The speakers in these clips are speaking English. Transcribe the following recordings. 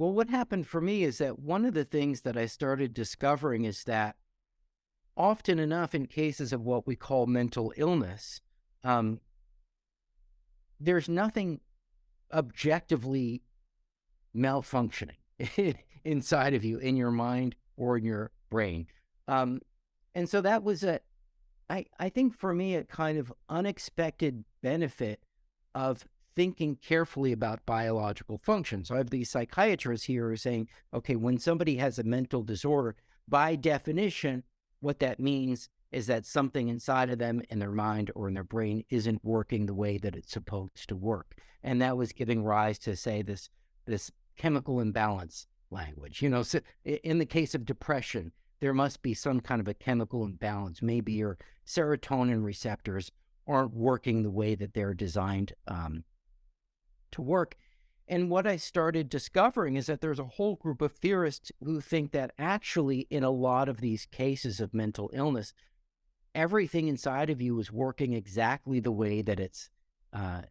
Well, what happened for me is that one of the things that I started discovering is that often enough in cases of what we call mental illness, um, there's nothing objectively malfunctioning inside of you, in your mind or in your brain. Um, and so that was I think for me, a kind of unexpected benefit of thinking carefully about biological function. So I have these psychiatrists here who are saying, okay, when somebody has a mental disorder, by definition, what that means is that something inside of them in their mind or in their brain isn't working the way that it's supposed to work. And that was giving rise to, say, this chemical imbalance language. So in the case of depression, there must be some kind of a chemical imbalance. Maybe your serotonin receptors aren't working the way that they're designed to work. And what I started discovering is that there's a whole group of theorists who think that actually, in a lot of these cases of mental illness, everything inside of you is working uh,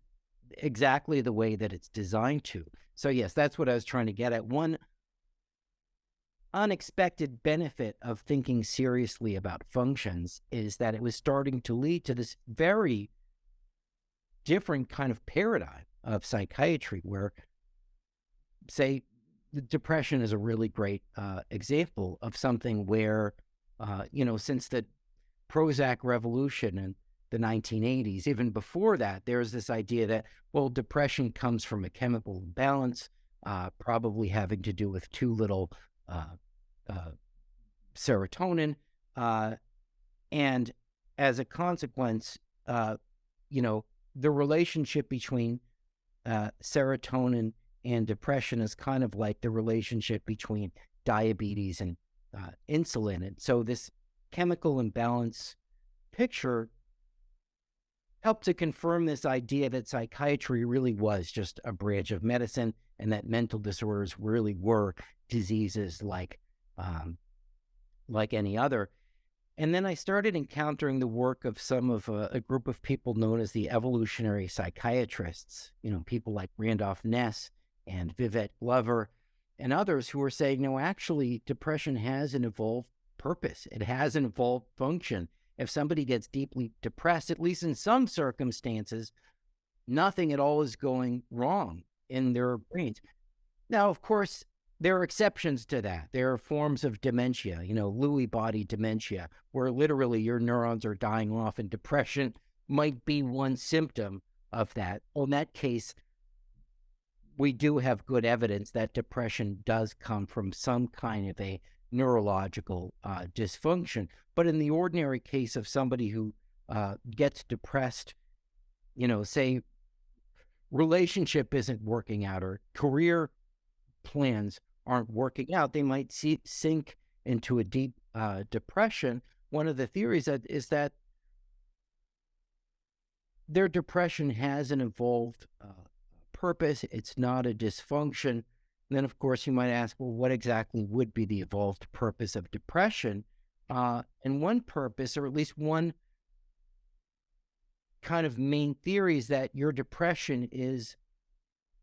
exactly the way that it's designed to. So yes, that's what I was trying to get at. One unexpected benefit of thinking seriously about functions is that it was starting to lead to this very different kind of paradigm of psychiatry where, say, depression is a really great example of something where, since the Prozac revolution in the 1980s, even before that, there's this idea that, well, depression comes from a chemical imbalance, probably having to do with too little uh, uh, serotonin. Uh, and as a consequence, uh, you know, the relationship between serotonin and depression is kind of like the relationship between diabetes and insulin. And so this chemical imbalance picture helped to confirm this idea that psychiatry really was just a branch of medicine and that mental disorders really were diseases like any other. And then I started encountering the work of some of a group of people known as the evolutionary psychiatrists, people like Randolph Ness and Vivek Glover and others who are saying, no, actually, depression has an evolved purpose. It has an evolved function. If somebody gets deeply depressed, at least in some circumstances, nothing at all is going wrong in their brains. Now, of course, there are exceptions to that. There are forms of dementia, Lewy body dementia, where literally your neurons are dying off, and depression might be one symptom of that. Well, in that case, we do have good evidence that depression does come from some kind of a neurological dysfunction. But in the ordinary case of somebody who gets depressed, say relationship isn't working out or career plans aren't working out, they might sink into a deep depression. One of the theories is that their depression has an evolved purpose. It's not a dysfunction. And then, of course, you might ask, well, what exactly would be the evolved purpose of depression? And one purpose, or at least one kind of main theory, is that your depression is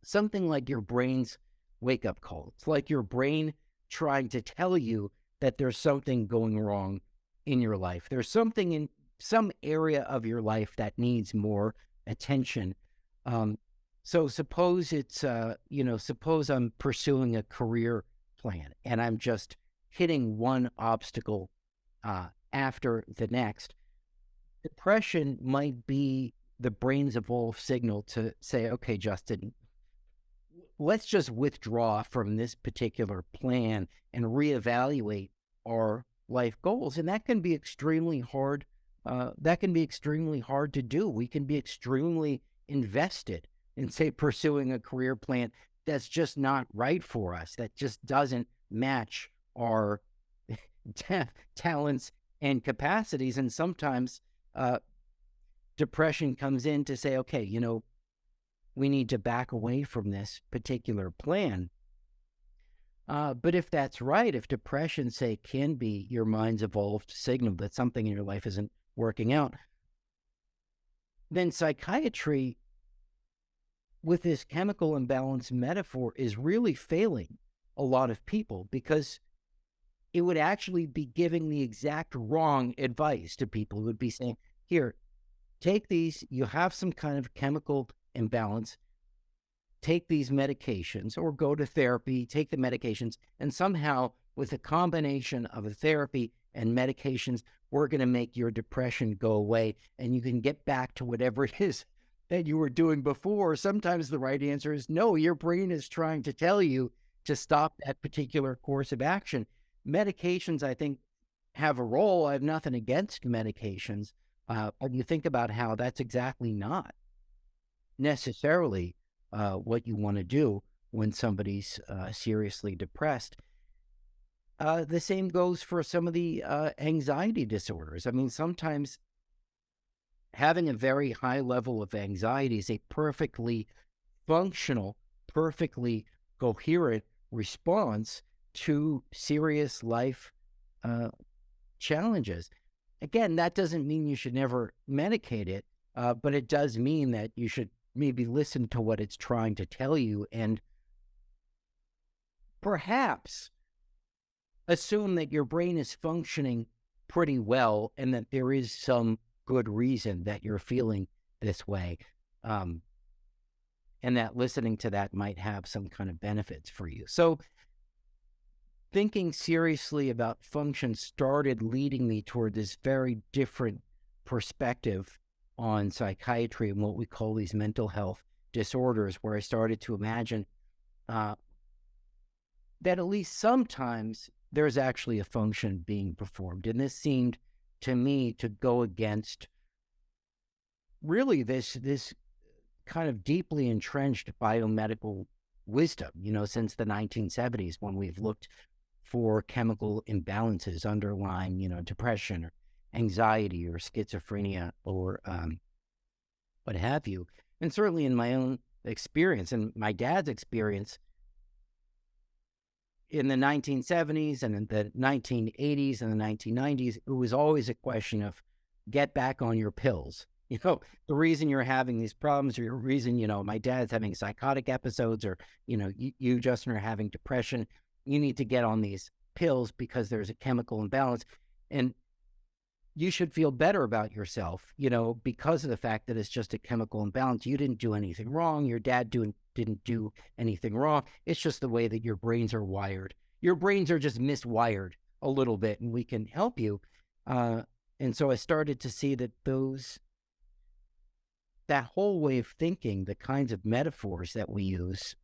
something like your brain's wake-up call. It's like your brain trying to tell you that there's something going wrong in your life. There's something in some area of your life that needs more attention. So suppose suppose I'm pursuing a career plan and I'm just hitting one obstacle after the next. Depression might be the brain's evolved signal to say, okay, Justin, let's just withdraw from this particular plan and reevaluate our life goals. And that can be extremely hard. That can be extremely hard to do. We can be extremely invested in, say, pursuing a career plan that's just not right for us, that just doesn't match our talents and capacities. And sometimes depression comes in to say, okay, we need to back away from this particular plan. But if that's right, if depression, say, can be your mind's evolved signal that something in your life isn't working out, then psychiatry, with this chemical imbalance metaphor, is really failing a lot of people, because it would actually be giving the exact wrong advice to people. It would be saying, here, take these, you have some kind of chemical imbalance, take these medications or go to therapy, take the medications, and somehow with a combination of a therapy and medications, we're going to make your depression go away and you can get back to whatever it is that you were doing before. Sometimes the right answer is no, your brain is trying to tell you to stop that particular course of action. Medications, I think, have a role. I have nothing against medications. But you think about how that's exactly not necessarily what you want to do when somebody's seriously depressed. The same goes for some of the anxiety disorders. I mean, sometimes having a very high level of anxiety is a perfectly functional, perfectly coherent response to serious life challenges. Again, that doesn't mean you should never medicate it, but it does mean that you should maybe listen to what it's trying to tell you and perhaps assume that your brain is functioning pretty well and that there is some good reason that you're feeling this way. And that listening to that might have some kind of benefits for you. So thinking seriously about function started leading me toward this very different perspective on psychiatry and what we call these mental health disorders, where I started to imagine that at least sometimes there's actually a function being performed. And this seemed to me to go against really this kind of deeply entrenched biomedical wisdom, since the 1970s, when we've looked for chemical imbalances underlying, depression or anxiety or schizophrenia or what have you. And certainly in my own experience and my dad's experience in the 1970s and in the 1980s and the 1990s, it was always a question of get back on your pills. The reason you're having these problems, or your reason, my dad's having psychotic episodes, or, you, Justin, are having depression, you need to get on these pills because there's a chemical imbalance. And you should feel better about yourself, because of the fact that it's just a chemical imbalance. You didn't do anything wrong. Your dad didn't do anything wrong. It's just the way that your brains are wired. Your brains are just miswired a little bit, and we can help you. And so I started to see that that whole way of thinking, the kinds of metaphors that we use,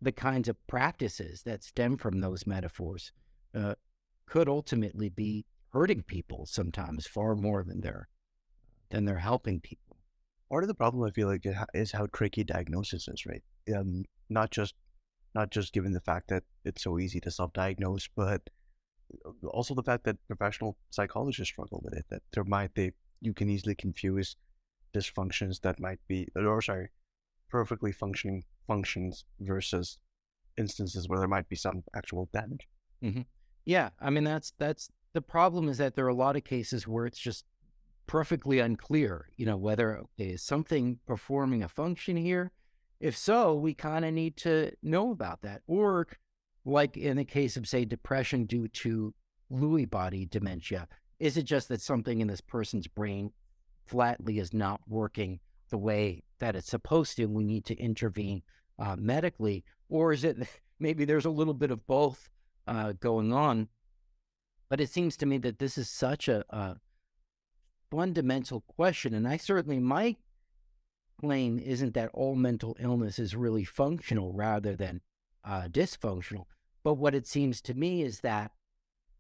the kinds of practices that stem from those metaphors could ultimately be hurting people sometimes far more than they're helping people. Part of the problem I feel like is how tricky diagnosis is, right? Not just given the fact that it's so easy to self-diagnose, but also the fact that professional psychologists struggle with it. That you can easily confuse dysfunctions that might be, perfectly functioning functions versus instances where there might be some actual damage. Mm-hmm. Yeah, I mean that's the problem, is that there are a lot of cases where it's just perfectly unclear, whether is something performing a function here. If so, we kind of need to know about that. Or like in the case of, say, depression due to Lewy body dementia, is it just that something in this person's brain flatly is not working the way that it's supposed to? We need to intervene medically. Or is it maybe there's a little bit of both going on? But it seems to me that this is such a fundamental question. And my claim isn't that all mental illness is really functional rather than dysfunctional. But what it seems to me is that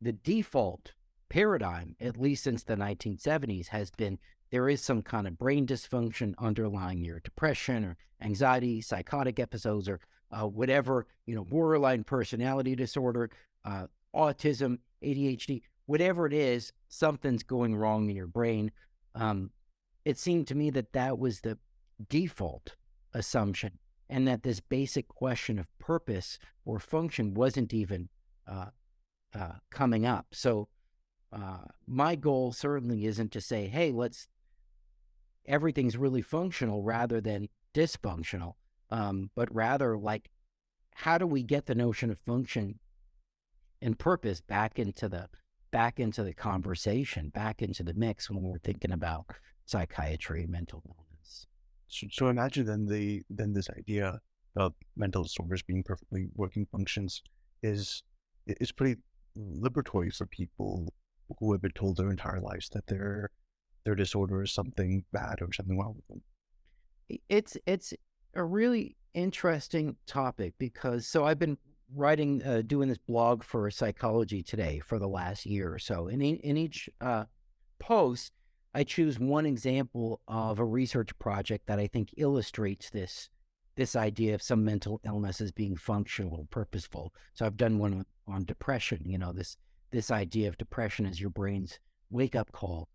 the default paradigm, at least since the 1970s, has been there is some kind of brain dysfunction underlying your depression or anxiety, psychotic episodes, or whatever, borderline personality disorder, autism, ADHD, whatever it is, something's going wrong in your brain. It seemed to me that was the default assumption, and that this basic question of purpose or function wasn't even coming up. So my goal certainly isn't to say, hey, everything's really functional rather than dysfunctional, but rather like how do we get the notion of function and purpose back into the conversation, back into the mix when we're thinking about psychiatry and mental illness? So imagine then this idea of mental disorders being perfectly working functions is is pretty liberatory for people who have been told their entire lives that their disorder is something bad or something wrong with them. It's a really interesting topic because so I've been writing, doing this blog for Psychology Today for the last year or so. In each post, I choose one example of a research project that I think illustrates this idea of some mental illness as being functional, purposeful. So I've done one on depression. This idea of depression as your brain's wake up call.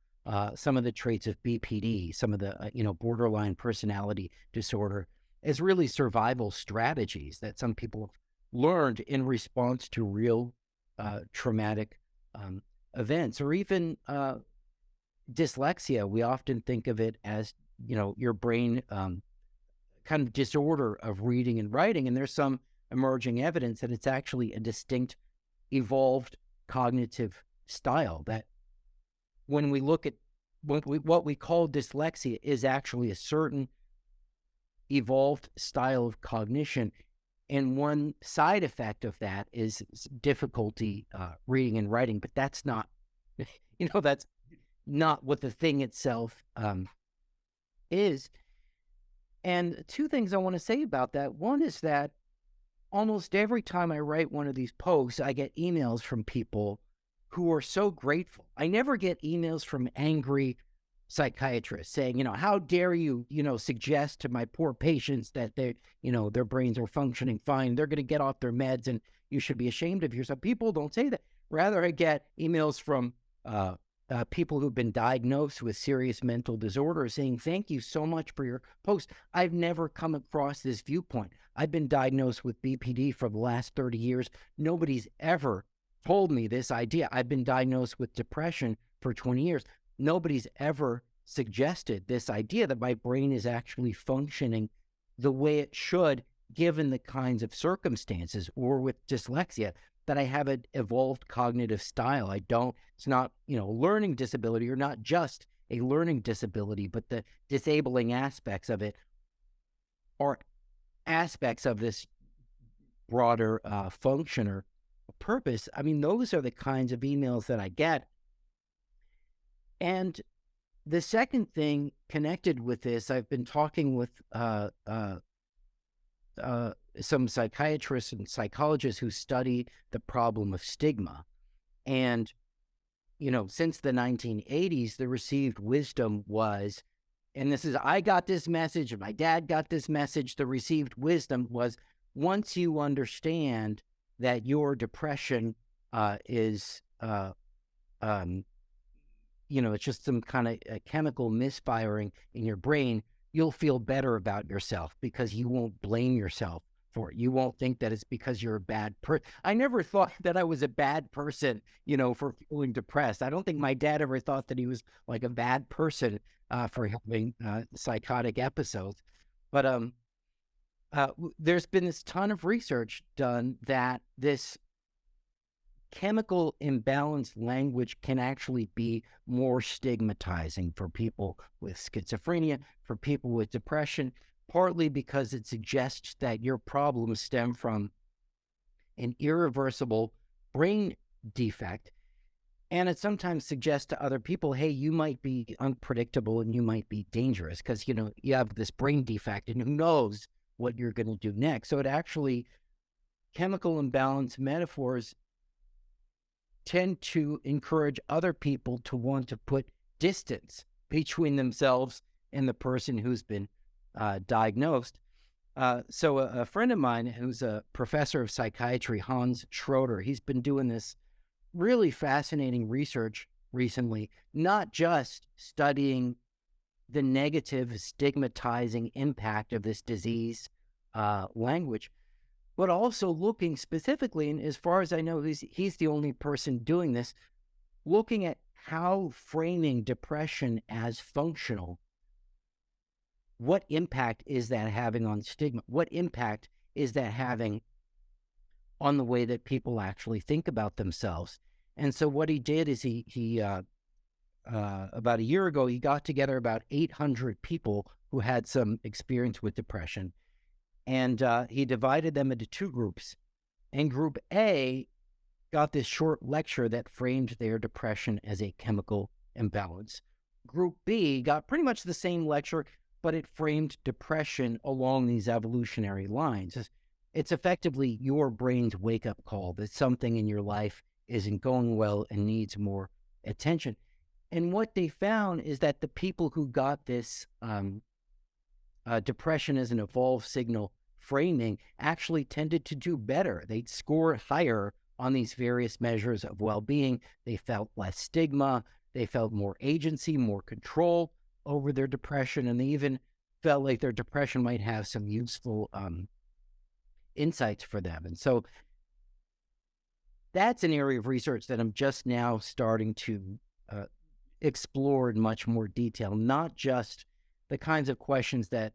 Some of the traits of BPD, some of the borderline personality disorder, as really survival strategies that some people have learned in response to real traumatic events, or even dyslexia. We often think of it as your brain kind of disorder of reading and writing, and there's some emerging evidence that it's actually a distinct, evolved cognitive style that when we look at what we call dyslexia is actually a certain evolved style of cognition. And one side effect of that is difficulty reading and writing, but that's not, that's not what the thing itself is. And two things I want to say about that. One is that almost every time I write one of these posts, I get emails from people who are so grateful. I never get emails from angry psychiatrists saying, how dare you, suggest to my poor patients that their brains are functioning fine. They're going to get off their meds and you should be ashamed of yourself. People don't say that. Rather, I get emails from people who've been diagnosed with serious mental disorders saying, thank you so much for your post. I've never come across this viewpoint. I've been diagnosed with BPD for the last 30 years. Nobody's ever told me this idea. I've been diagnosed with depression for 20 years. Nobody's ever suggested this idea that my brain is actually functioning the way it should, given the kinds of circumstances, or with dyslexia, that I have an evolved cognitive style. It's not, learning disability, or not just a learning disability, but the disabling aspects of it are aspects of this broader function or purpose. I mean, those are the kinds of emails that I get. And the second thing connected with this, I've been talking with some psychiatrists and psychologists who study the problem of stigma. And, since the 1980s, the received wisdom was, and I got this message, and my dad got this message, the received wisdom was, once you understand that your depression is, it's just some kind of chemical misfiring in your brain, you'll feel better about yourself because you won't blame yourself for it. You won't think that it's because you're a bad person. I never thought that I was a bad person, for feeling depressed. I don't think my dad ever thought that he was like a bad person for having psychotic episodes. But there's been this ton of research done that this chemical imbalanced language can actually be more stigmatizing for people with schizophrenia, for people with depression, partly because it suggests that your problems stem from an irreversible brain defect. And it sometimes suggests to other people, hey, you might be unpredictable and you might be dangerous because, you have this brain defect and who knows what you're going to do next. So it actually, chemical imbalance metaphors tend to encourage other people to want to put distance between themselves and the person who's been diagnosed. So a friend of mine who's a professor of psychiatry, Hans Schroeder, he's been doing this really fascinating research recently, not just studying the negative stigmatizing impact of this disease language, but also looking specifically, and as far as I know, he's the only person doing this, looking at how framing depression as functional, what impact is that having on stigma? What impact is that having on the way that people actually think about themselves. And so what he did is he about a year ago, he got together about 800 people who had some experience with depression, and he divided them into two groups. And group A got this short lecture that framed their depression as a chemical imbalance. Group B got pretty much the same lecture, but it framed depression along these evolutionary lines. It's effectively your brain's wake-up call that something in your life isn't going well and needs more attention. And what they found is that the people who got this depression as an evolved signal framing actually tended to do better. They'd score higher on these various measures of well-being. They felt less stigma. They felt more agency, more control over their depression, and they even felt like their depression might have some useful insights for them. And so that's an area of research that I'm just now starting to explore in much more detail, not just the kinds of questions that,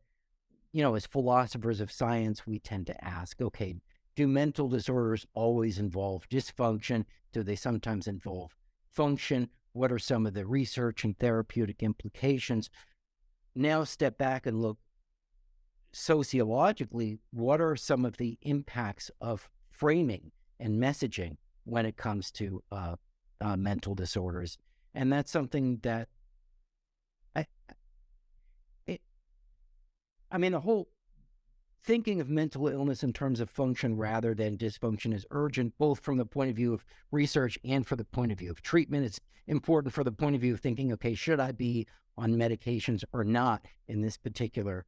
as philosophers of science, we tend to ask. Okay, do mental disorders always involve dysfunction? Do they sometimes involve function? What are some of the research and therapeutic implications? Now step back and look sociologically, what are some of the impacts of framing and messaging when it comes to mental disorders? And that's something that the whole thinking of mental illness in terms of function rather than dysfunction is urgent, both from the point of view of research and for the point of view of treatment. It's important for the point of view of thinking, okay, should I be on medications or not in this particular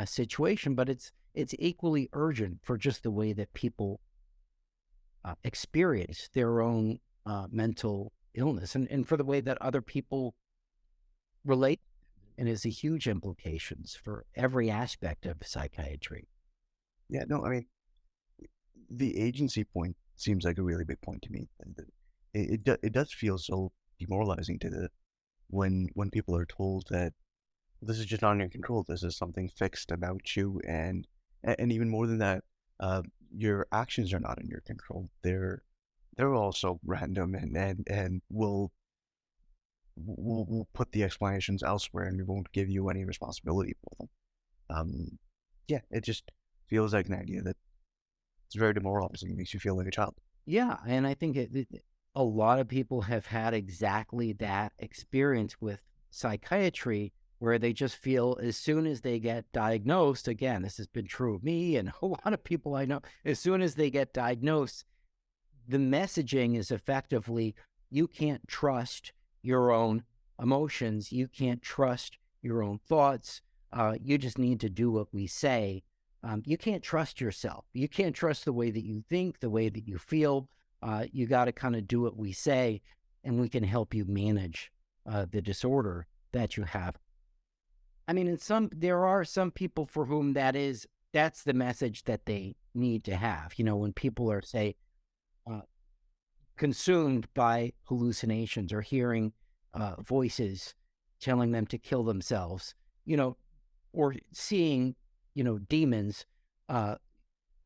situation? But it's equally urgent for just the way that people experience their own mental illness and for the way that other people relate. And has a huge implications for every aspect of psychiatry. Yeah, no, I mean, the agency point seems like a really big point to me. And it does feel so demoralizing when people are told that this is just not in your control. This is something fixed about you, and even more than that, your actions are not in your control. They're also random, and we'll put the explanations elsewhere, and we won't give you any responsibility for them. Yeah, it just feels like an idea that it's very demoralizing. It makes you feel like a child. Yeah, and I think a lot of people have had exactly that experience with psychiatry, where they just feel as soon as they get diagnosed, again, this has been true of me and a lot of people I know, as soon as they get diagnosed, the messaging is effectively, you can't trust your own emotions. You can't trust your own thoughts. You just need to do what we say. You can't trust yourself. You can't trust the way that you think, the way that you feel. You got to kind of do what we say, and we can help you manage the disorder that you have. I mean, there are some people for whom that's the message that they need to have. When people are, say, consumed by hallucinations or hearing voices telling them to kill themselves, or seeing, demons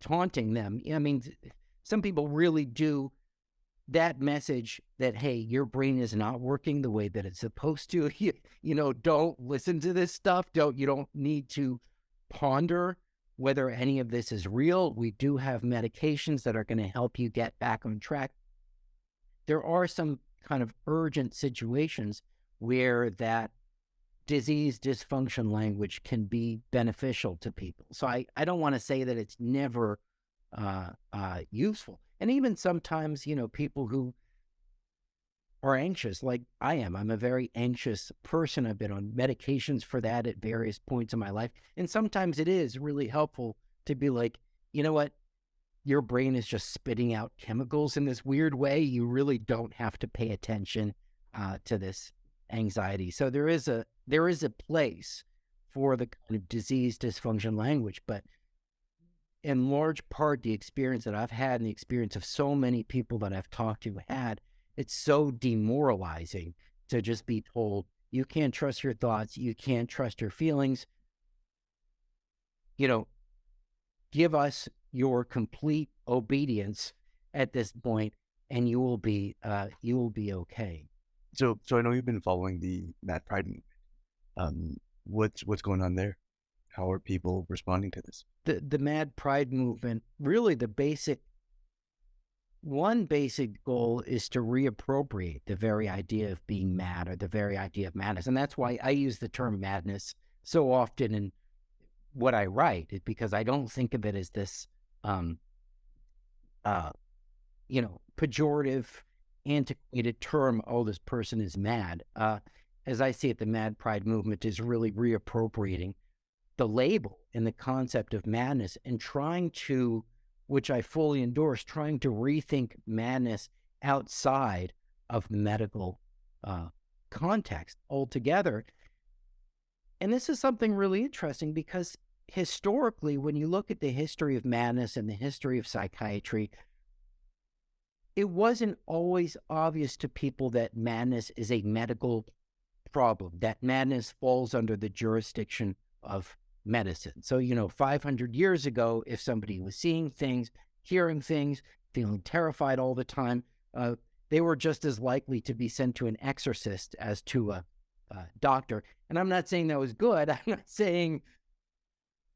taunting them. I mean, some people really do that message that, hey, your brain is not working the way that it's supposed to. Don't listen to this stuff. You don't need to ponder whether any of this is real. We do have medications that are going to help you get back on track. There are some kind of urgent situations where that disease dysfunction language can be beneficial to people. So I don't want to say that it's never useful. And even sometimes, people who are anxious, like I am. I'm a very anxious person. I've been on medications for that at various points in my life. And sometimes it is really helpful to be like, you know what? Your brain is just spitting out chemicals in this weird way. You really don't have to pay attention to this anxiety. So there is a place for the kind of disease dysfunction language, but in large part, the experience that I've had and the experience of so many people that I've talked to had, it's so demoralizing to just be told, you can't trust your thoughts, you can't trust your feelings. Give us, your complete obedience at this point, and you will be okay. So I know you've been following the Mad Pride movement. What's going on there? How are people responding to this? The Mad Pride movement, really one basic goal is to reappropriate the very idea of being mad or the very idea of madness. And that's why I use the term madness so often in what I write, because I don't think of it as this, um, uh, pejorative, antiquated term. Oh, this person is mad. As I see it, the Mad Pride movement is really reappropriating the label and the concept of madness and trying to, which I fully endorse, trying to rethink madness outside of medical context altogether. And this is something really interesting because historically, when you look at the history of madness and the history of psychiatry, it wasn't always obvious to people that madness is a medical problem, that madness falls under the jurisdiction of medicine. So, 500 years ago, if somebody was seeing things, hearing things, feeling terrified all the time, they were just as likely to be sent to an exorcist as to a doctor. And I'm not saying that was good. I'm not saying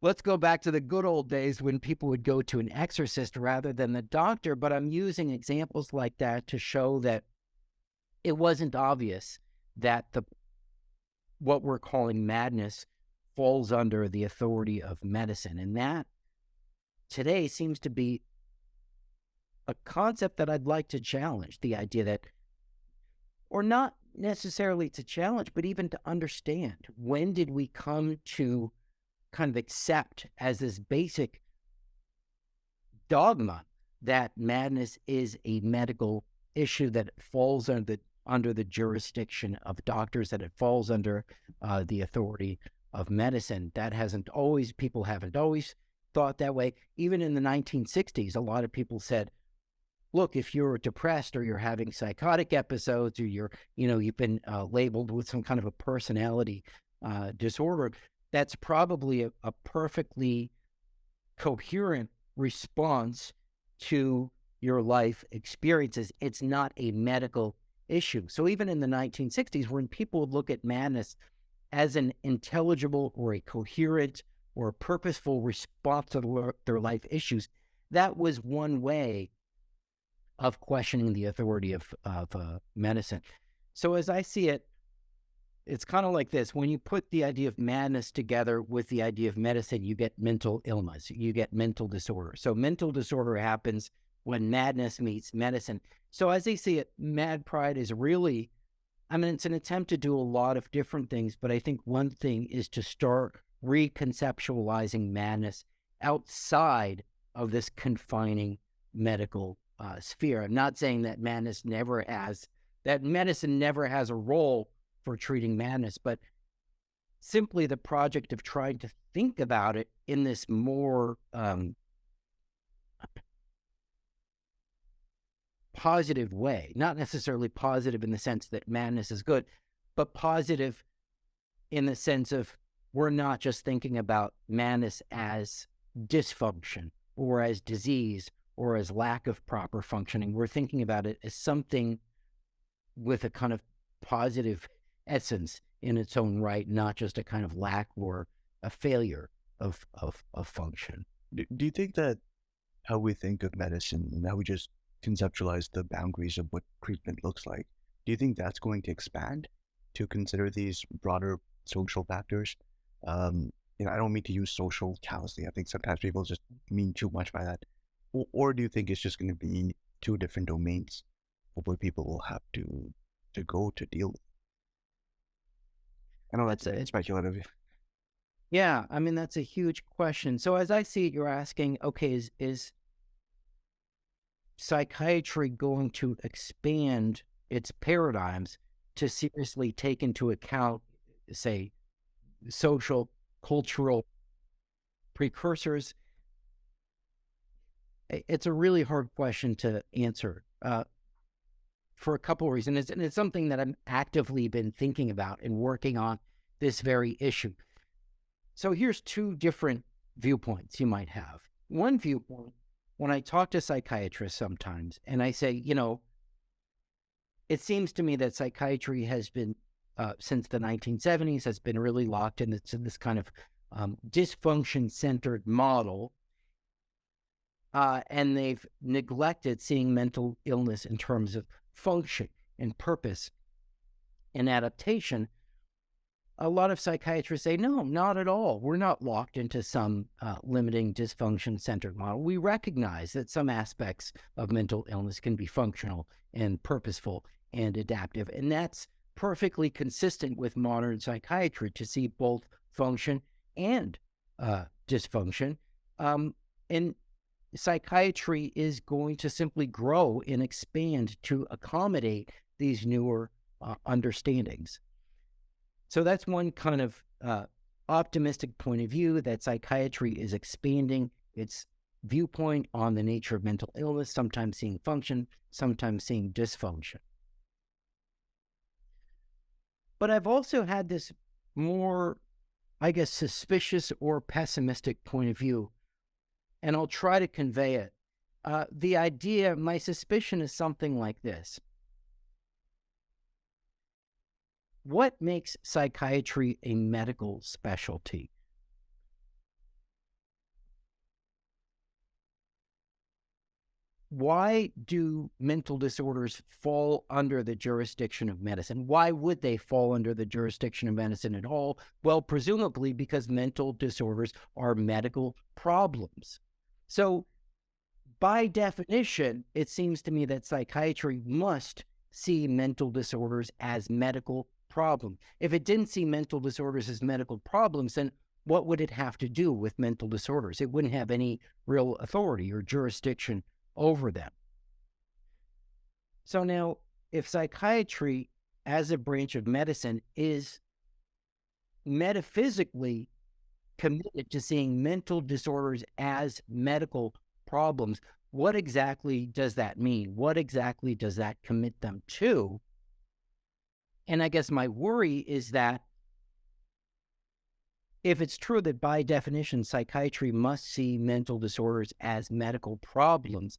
let's go back to the good old days when people would go to an exorcist rather than the doctor. But I'm using examples like that to show that it wasn't obvious that what we're calling madness falls under the authority of medicine. And that today seems to be a concept that I'd like to challenge, the idea that, or not necessarily to challenge, but even to understand, when did we come to kind of accept as this basic dogma that madness is a medical issue, that it falls under the jurisdiction of doctors, that it falls under the authority of medicine. People haven't always thought that way. Even in the 1960s, a lot of people said, look, if you're depressed or you're having psychotic episodes or you've been labeled with some kind of a personality disorder, that's probably a perfectly coherent response to your life experiences. It's not a medical issue. So even in the 1960s, when people would look at madness as an intelligible or a coherent or a purposeful response to their life issues, that was one way of questioning the authority of medicine. So as I see it, it's kind of like this. When you put the idea of madness together with the idea of medicine, you get mental illness, you get mental disorder. So mental disorder happens when madness meets medicine. So as I see it, Mad Pride is really, it's an attempt to do a lot of different things, but I think one thing is to start reconceptualizing madness outside of this confining medical sphere. I'm not saying that medicine never has a role for treating madness, but simply the project of trying to think about it in this more positive way, not necessarily positive in the sense that madness is good, but positive in the sense of we're not just thinking about madness as dysfunction or as disease or as lack of proper functioning. We're thinking about it as something with a kind of positive essence in its own right, not just a kind of lack or a failure of function. Do you think that how we think of medicine and how we just conceptualize the boundaries of what treatment looks like, do you think that's going to expand to consider these broader social factors? I don't mean to use social callously. I think sometimes people just mean too much by that. Or do you think it's just going to be two different domains of what people will have to go to deal with? I know that's speculative. Yeah, that's a huge question. So as I see it, you're asking, okay, is psychiatry going to expand its paradigms to seriously take into account, say, social, cultural precursors? It's a really hard question to answer for a couple of reasons. And it's something that I've actively been thinking about and working on this very issue. So here's two different viewpoints you might have. one viewpoint, when I talk to psychiatrists sometimes and I say, it seems to me that psychiatry has been, since the 1970s, has been really locked in this kind of dysfunction-centered model, and they've neglected seeing mental illness in terms of function and purpose and adaptation. A lot of psychiatrists say, no, not at all. We're not locked into some limiting dysfunction-centered model. We recognize that some aspects of mental illness can be functional and purposeful and adaptive. And that's perfectly consistent with modern psychiatry, to see both function and dysfunction. And psychiatry is going to simply grow and expand to accommodate these newer understandings. So that's one kind of optimistic point of view, that psychiatry is expanding its viewpoint on the nature of mental illness, sometimes seeing function, sometimes seeing dysfunction. But I've also had this more, I guess, suspicious or pessimistic point of view, and I'll try to convey it. The idea, my suspicion is something like this. What makes psychiatry a medical specialty? Why do mental disorders fall under the jurisdiction of medicine? Why would they fall under the jurisdiction of medicine at all? Well, presumably because mental disorders are medical problems. So, by definition, it seems to me that psychiatry must see mental disorders as medical problem. If it didn't see mental disorders as medical problems, then what would it have to do with mental disorders? It wouldn't have any real authority or jurisdiction over them. So now, if psychiatry as a branch of medicine is metaphysically committed to seeing mental disorders as medical problems, what exactly does that mean? What exactly does that commit them to? And I guess my worry is that if it's true that by definition psychiatry must see mental disorders as medical problems,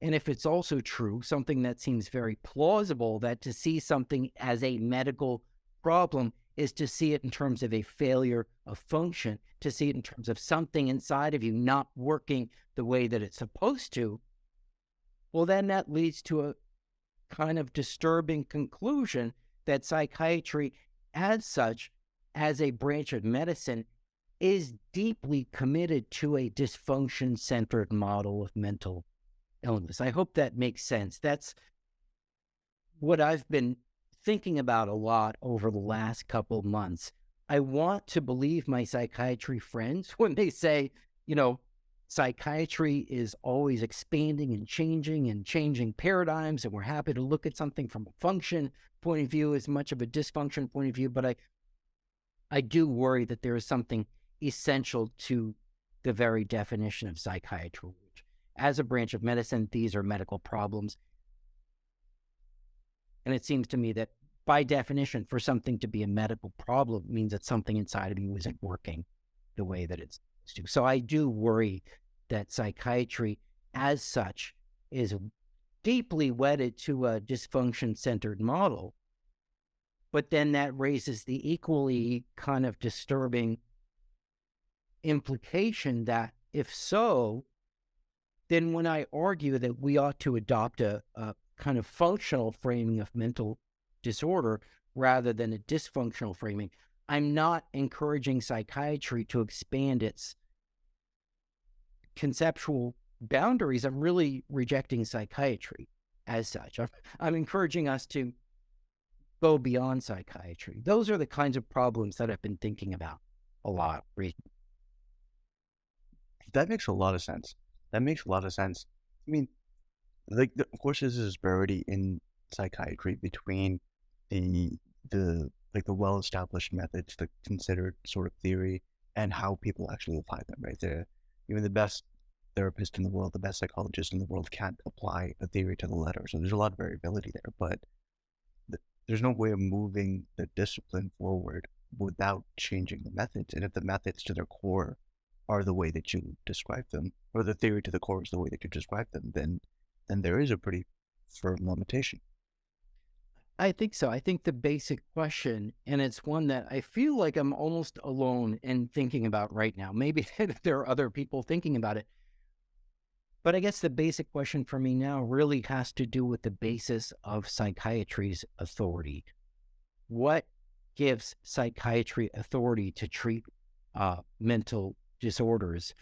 and if it's also true, something that seems very plausible, that to see something as a medical problem is to see it in terms of a failure of function, to see it in terms of something inside of you not working the way that it's supposed to, well, then that leads to a kind of disturbing conclusion that psychiatry, as such, as a branch of medicine, is deeply committed to a dysfunction-centered model of mental illness. I hope that makes sense. That's what I've been thinking about a lot over the last couple of months. I want to believe my psychiatry friends when they say, psychiatry is always expanding and changing paradigms, and we're happy to look at something from a function point of view as much of a dysfunction point of view. But I do worry that there is something essential to the very definition of psychiatry, which, as a branch of medicine, these are medical problems. And it seems to me that by definition, for something to be a medical problem means that something inside of you isn't working the way that it's supposed to. So I do worry that psychiatry, as such, is deeply wedded to a dysfunction-centered model. But then that raises the equally kind of disturbing implication that if so, then when I argue that we ought to adopt a kind of functional framing of mental disorder rather than a dysfunctional framing, I'm not encouraging psychiatry to expand its conceptual boundaries. I'm really rejecting psychiatry as such. I'm encouraging us to go beyond psychiatry. Those are the kinds of problems that I've been thinking about a lot recently. That makes a lot of sense. That makes a lot of sense. I mean, of course, there's a disparity in psychiatry between the well-established methods, the considered sort of theory, and how people actually apply them. Right, even the best therapist in the world, the best psychologist in the world, can't apply a theory to the letter. So there's a lot of variability there. But there's no way of moving the discipline forward without changing the methods. And if the methods to their core are the way that you describe them, or the theory to the core is the way that you describe them, then there is a pretty firm limitation. I think so. I think the basic question, and it's one that I feel like I'm almost alone in thinking about right now. Maybe there are other people thinking about it, but I guess the basic question for me now really has to do with the basis of psychiatry's authority. What gives psychiatry authority to treat mental disorders?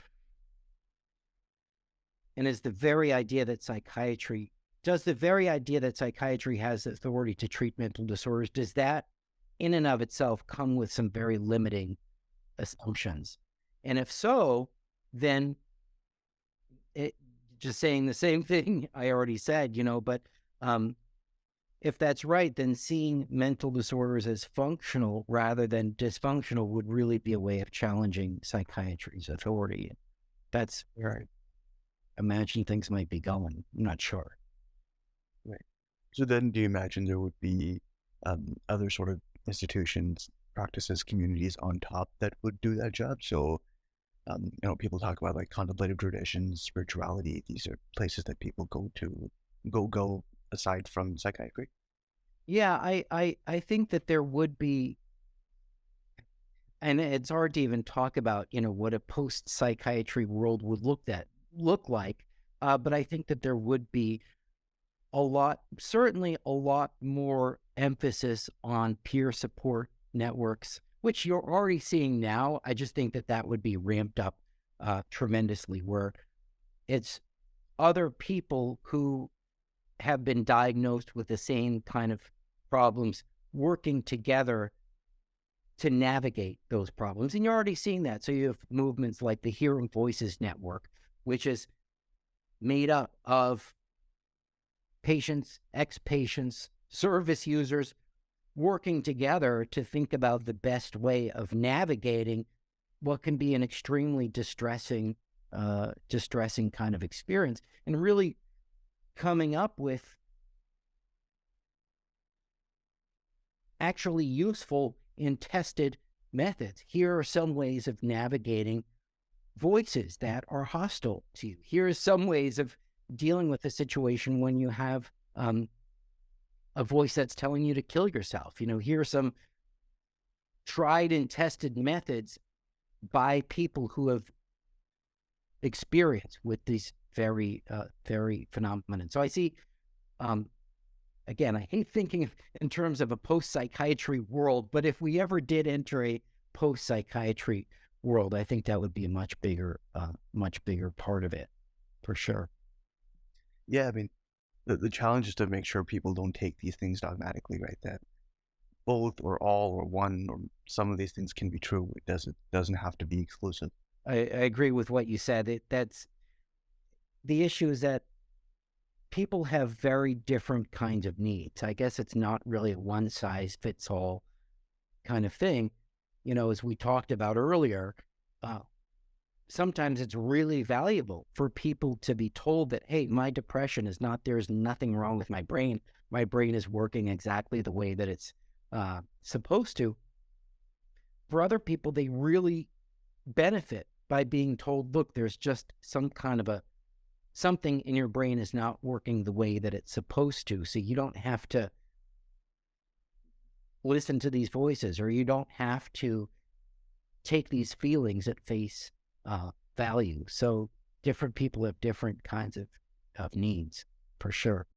And is the very idea that psychiatry does the very idea that psychiatry has the authority to treat mental disorders, does that in and of itself come with some very limiting assumptions? And if so, then it just saying the same thing I already said, but um, if that's right, then seeing mental disorders as functional rather than dysfunctional would really be a way of challenging psychiatry's authority. That's where I imagine things might be going. I'm not sure. Right. So then, do you imagine there would be other sort of institutions, practices, communities on top that would do that job? So, people talk about like contemplative traditions, spirituality. These are places that people go to, go aside from psychiatry. Yeah, I think that there would be, and it's hard to even talk about, what a post psychiatry world would look like. But I think that there would be certainly a lot more emphasis on peer support networks, which you're already seeing now. I just think that that would be ramped up tremendously, where it's other people who have been diagnosed with the same kind of problems working together to navigate those problems. And you're already seeing that. So you have movements like the Hearing Voices Network, which is made up of patients, ex-patients, service users working together to think about the best way of navigating what can be an extremely distressing kind of experience, and really coming up with actually useful and tested methods. Here are some ways of navigating voices that are hostile to you. Here are some ways of dealing with a situation when you have a voice that's telling you to kill yourself. Here are some tried and tested methods by people who have experience with these very phenomenon. So I see, again, I hate thinking in terms of a post-psychiatry world, but if we ever did enter a post-psychiatry world, I think that would be a much bigger part of it, for sure. Yeah, I mean, the challenge is to make sure people don't take these things dogmatically, right? That both or all or one or some of these things can be true. It doesn't have to be exclusive. I agree with what you said. That's the issue, is that people have very different kinds of needs. I guess it's not really a one size fits all kind of thing. As we talked about earlier, sometimes it's really valuable for people to be told that, hey, my depression is not, there's nothing wrong with my brain. My brain is working exactly the way that it's supposed to. For other people, they really benefit by being told, look, there's just some kind of something in your brain is not working the way that it's supposed to. So you don't have to listen to these voices, or you don't have to take these feelings at face value. So different people have different kinds of needs, for sure.